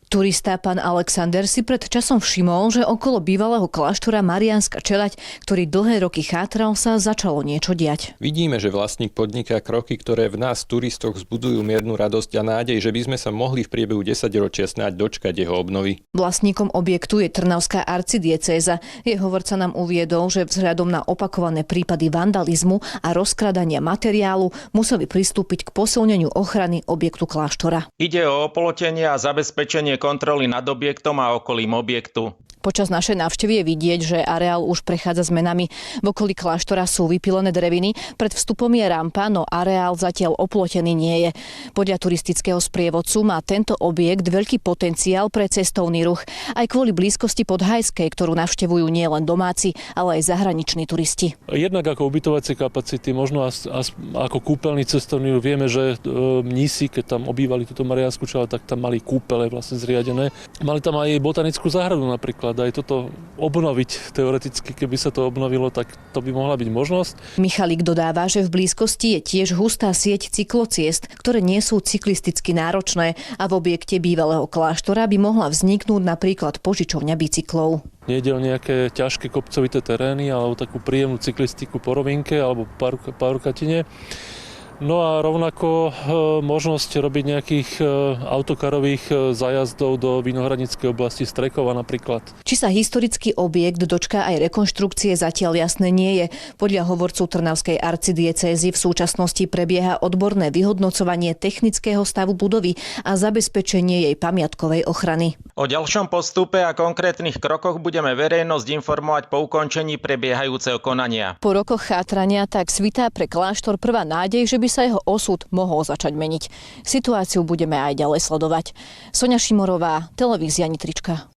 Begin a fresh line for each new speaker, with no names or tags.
Turista pán Alexander si pred časom všimol, že okolo bývalého kláštora Mariánska Čeľaď, ktorý dlhé roky chátral, sa začalo niečo diať.
Vidíme, že vlastník podniká kroky, ktoré v nás turistoch vzbudzujú miernu radosť a nádej, že by sme sa mohli v priebehu 10-ročia snáď dočkať jeho obnovy.
Vlastníkom objektu je Trnavská arcidiecéza. Jej hovorca nám uviedol, že vzhľadom na opakované prípady vandalizmu a rozkradania materiálu museli pristúpiť k posilneniu ochrany objektu kláštora.
Ide o oplotenie a zabezpečenie kontroly nad objektom a okolím objektu.
Počas našej návštevy je vidieť, že areál už prechádza zmenami. V okolí kláštora sú vypilené dreviny, pred vstupom je rampa, no areál zatiaľ oplotený nie je. Podľa turistického sprievodcu má tento objekt veľký potenciál pre cestovný ruch, aj kvôli blízkosti Podhajskej, ktorú navštevujú nielen domáci, ale aj zahraniční turisti.
Jednak ako ubytovacie kapacity, možno ako kúpeľný cestovný ruch. Vieme, že mnísi, keď tam obývali túto Mariánsku Čeľaď, tak tam mali kúpele vlastne zriadené. Mali tam aj botanickú záhradu napríklad. Aj toto obnoviť teoreticky, keby sa to obnovilo, tak to by mohla byť možnosť.
Michalík dodáva, že v blízkosti je tiež hustá sieť cyklociest, ktoré nie sú cyklisticky náročné a v objekte bývalého kláštora by mohla vzniknúť napríklad požičovňa bicyklov.
Nejde o nejaké ťažké kopcovité terény, alebo takú príjemnú cyklistiku po rovinke alebo parukatine. No a rovnako možnosť robiť nejakých autokarových zájazdov do Vinohradníckej oblasti Strekova napríklad.
Či sa historický objekt dočká aj rekonštrukcie, zatiaľ jasné nie je. Podľa hovorcu Trnavskej arcidiecézy v súčasnosti prebieha odborné vyhodnocovanie technického stavu budovy a zabezpečenie jej pamiatkovej ochrany.
O ďalšom postupe a konkrétnych krokoch budeme verejnosť informovať po ukončení prebiehajúceho konania.
Po rokoch chátrania tak svitá pre kláštor prvá nádej, že by sa jeho osud mohol začať meniť. Situáciu budeme aj ďalej sledovať. Soňa Šimorová, televízia Nitrička.